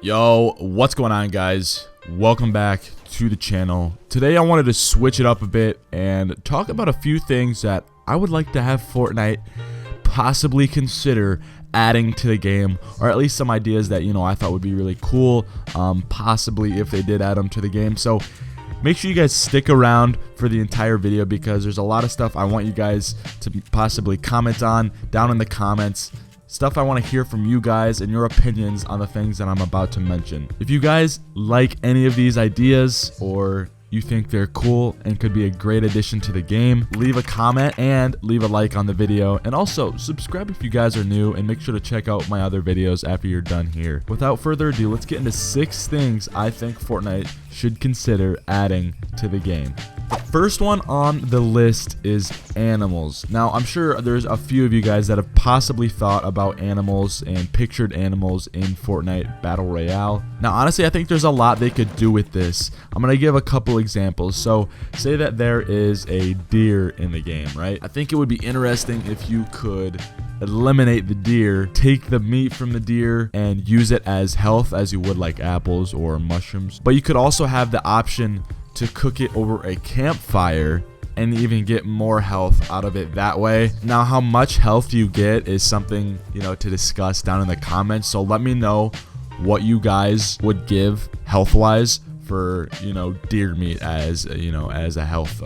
Yo, what's going on, guys? Welcome back to the channel. Today I wanted to switch it up a bit and talk about a few things that I would like to have Fortnite possibly consider adding to the game, or at least some ideas that I thought would be really cool, possibly if they did add them to the game. So make sure you guys stick around for the entire video because there's a lot of stuff I want you guys to possibly comment on down in the comments. Stuff I want to hear from you guys and your opinions on the things that I'm about to mention. If you guys like any of these ideas or you think they're cool and could be a great addition to the game, leave a comment and leave a like on the video, and also subscribe if you guys are new, and make sure to check out my other videos after you're done here. Without further ado, let's get into 6 things I think Fortnite should consider adding to the game. The first one on the list is animals. Now, I'm sure there's a few of you guys that have possibly thought about animals and pictured animals in Fortnite Battle Royale. Now, honestly, I think there's a lot they could do with this. I'm going to give a couple examples. So, say that there is a deer in the game, right? I think it would be interesting if you could eliminate the deer, take the meat from the deer, and use it as health as you would like apples or mushrooms. But you could also have the option to cook it over a campfire and even get more health out of it that way. Now, how much health you get is something, to discuss down in the comments. So let me know what you guys would give health-wise for, deer meat as a health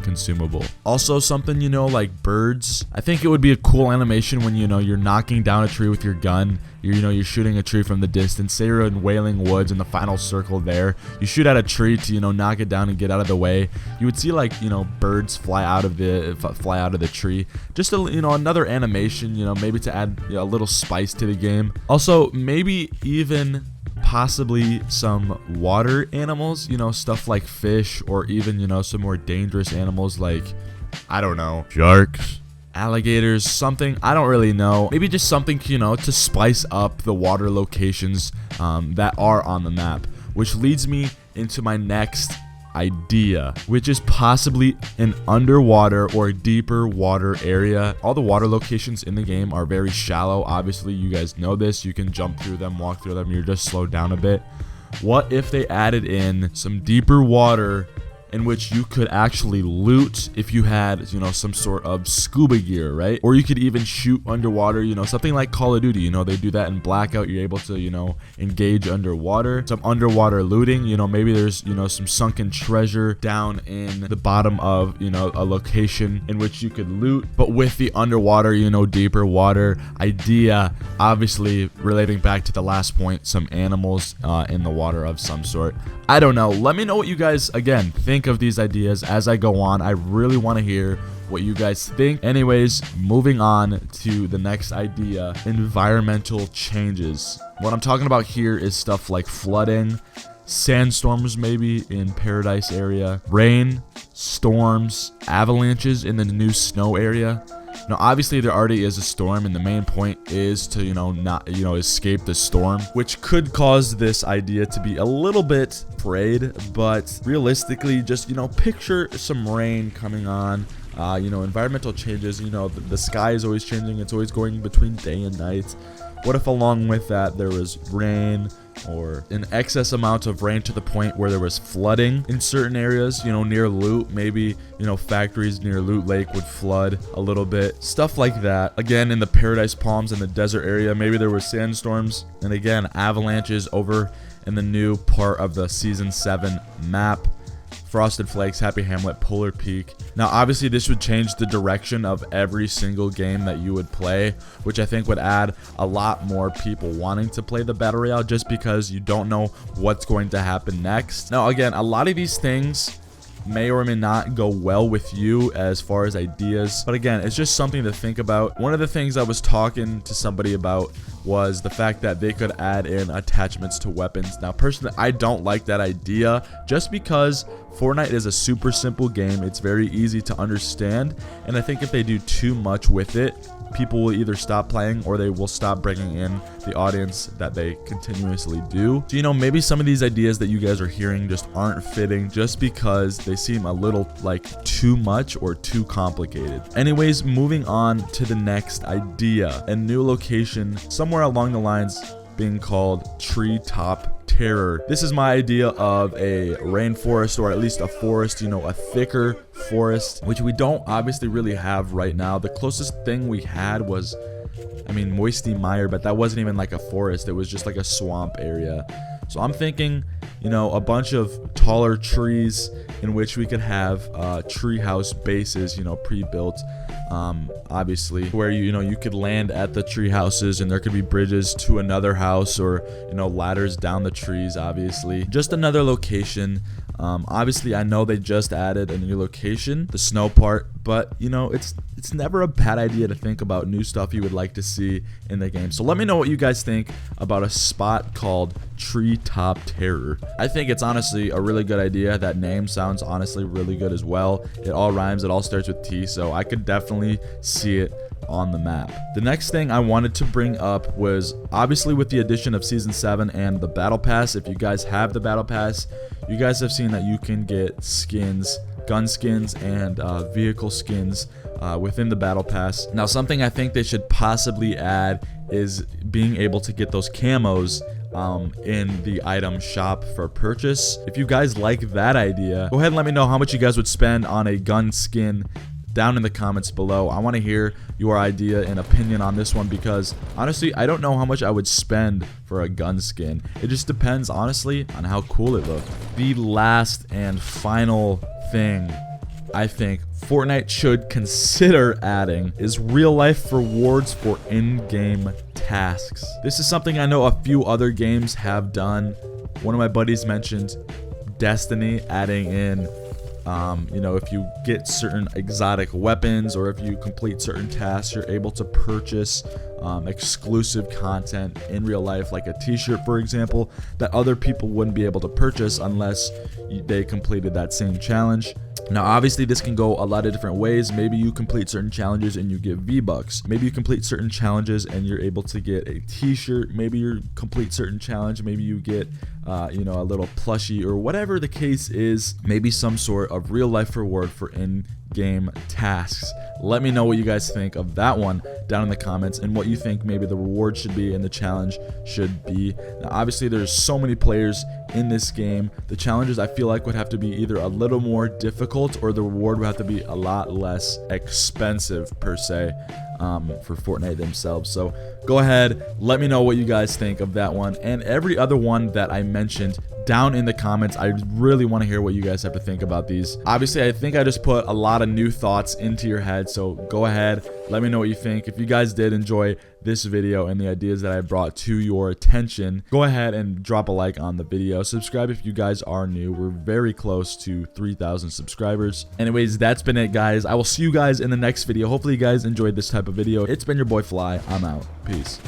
consumable. Also, something, like birds. I think it would be a cool animation when, you're knocking down a tree with your gun. You're shooting a tree from the distance. Say you're in Wailing Woods in the final circle there. You shoot at a tree to, knock it down and get out of the way. You would see birds fly out of the tree. Just another animation, maybe to add a little spice to the game. Also, maybe even possibly some water animals, stuff like fish, or even, some more dangerous animals like, I don't know, sharks, alligators, something. I don't really know. Maybe just something, to spice up the water locations that are on the map. Which leads me into my next idea, which is possibly an underwater or deeper water area. All the water locations in the game are very shallow. Obviously, you guys know this. You can jump through them, walk through them. You're just slowed down a bit. What if they added in some deeper water in which you could actually loot if you had, some sort of scuba gear, right? Or you could even shoot underwater, something like Call of Duty. They do that in Blackout. You're able to, engage underwater. Some underwater looting, maybe there's, some sunken treasure down in the bottom of, a location in which you could loot. But with the underwater, deeper water idea, obviously relating back to the last point, some animals in the water of some sort. I don't know. Let me know what you guys, again, think of these ideas as I go on. I really want to hear what you guys think. Anyways, moving on to the next idea, environmental changes. What I'm talking about here is stuff like flooding, sandstorms maybe in Paradise area, rain, storms, avalanches in the new snow area. Now, obviously, there already is a storm, and the main point is to, not, escape the storm, which could cause this idea to be a little bit frayed, but realistically, just, picture some rain coming on, environmental changes, the sky is always changing, it's always going between day and night. What if along with that there was rain, or an excess amount of rain to the point where there was flooding in certain areas, near loot? Maybe, factories near Loot Lake would flood a little bit. Stuff like that. Again, in the Paradise Palms and the desert area, maybe there were sandstorms. And again, avalanches over in the new part of the Season 7 map. Frosted Flakes, Happy Hamlet, Polar Peak. Now, obviously, this would change the direction of every single game that you would play, which I think would add a lot more people wanting to play the Battle Royale just because you don't know what's going to happen next. Now, again, a lot of these things may or may not go well with you as far as ideas, but again, it's just something to think about. One of the things I was talking to somebody about was the fact that they could add in attachments to weapons. Now, personally, I don't like that idea just because Fortnite is a super simple game. It's very easy to understand, and I think if they do too much with it, people will either stop playing or they will stop bringing in the audience that they continuously do. So, maybe some of these ideas that you guys are hearing just aren't fitting just because they seem a little like too much or too complicated. Anyways, moving on to the next idea, a new location somewhere along the lines being called Treetop Terror. This is my idea of a rainforest, or at least a forest, you know, a thicker forest, which we don't obviously really have right now. The closest thing we had was, I mean, Moisty Mire, but that wasn't even like a forest. It was just like a swamp area. So I'm thinking, you know, a bunch of taller trees in which we could have treehouse bases, you know, pre-built, obviously, where you know you could land at the tree houses, and there could be bridges to another house, or you know, ladders down the trees. Obviously, just another location. Obviously, I know they just added a new location, the snow part, but you know, it's never a bad idea to think about new stuff you would like to see in the game. So let me know what you guys think about a spot called Treetop Terror. I think it's honestly a really good idea. That name sounds honestly really good as well. It all rhymes, it all starts with T, so I could definitely see it on the map. The next thing I wanted to bring up was obviously with the addition of Season 7 and the Battle Pass. If you guys have the Battle Pass, you guys have seen that you can get skins, gun skins, and vehicle skins within the Battle Pass. Now, something I think they should possibly add is being able to get those camos in the item shop for purchase. If you guys like that idea, go ahead and let me know how much you guys would spend on a gun skin down in the comments below. I want to hear your idea and opinion on this one, because honestly, I don't know how much I would spend for a gun skin. It just depends, honestly, on how cool it looks. The last and final thing I think Fortnite should consider adding is real-life rewards for in-game tasks. This is something I know a few other games have done. One of my buddies mentioned Destiny adding in you know, if you get certain exotic weapons, or if you complete certain tasks, you're able to purchase exclusive content in real life, like a t-shirt, for example, that other people wouldn't be able to purchase unless they completed that same challenge. Now, obviously, this can go a lot of different ways. Maybe you complete certain challenges and you get V-Bucks. Maybe you complete certain challenges and you're able to get a t-shirt. Maybe you complete certain challenge, maybe you get you know, a little plushie, or whatever the case is. Maybe some sort of real life reward for in-game tasks. Let me know what you guys think of that one down in the comments, and what you think maybe the reward should be and the challenge should be. Now, obviously, there's so many players in this game. The challenges, I feel like, would have to be either a little more difficult, or the reward would have to be a lot less expensive per se, for Fortnite themselves. So go ahead, let me know what you guys think of that one and every other one that I mentioned down in the comments. I really want to hear what you guys have to think about these. Obviously, I think I just put a lot of new thoughts into your head, so go ahead, let me know what you think. If you guys did enjoy this video and the ideas that I brought to your attention, go ahead and drop a like on the video. Subscribe if you guys are new. We're very close to 3,000 subscribers. Anyways, that's been it, guys. I will see you guys in the next video. Hopefully you guys enjoyed this type of video. It's been your boy Fly. I'm out. Peace.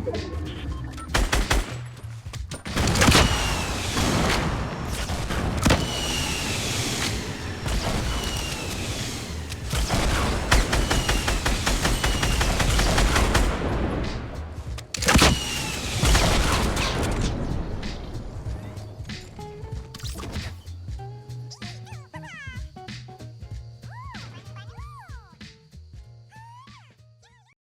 You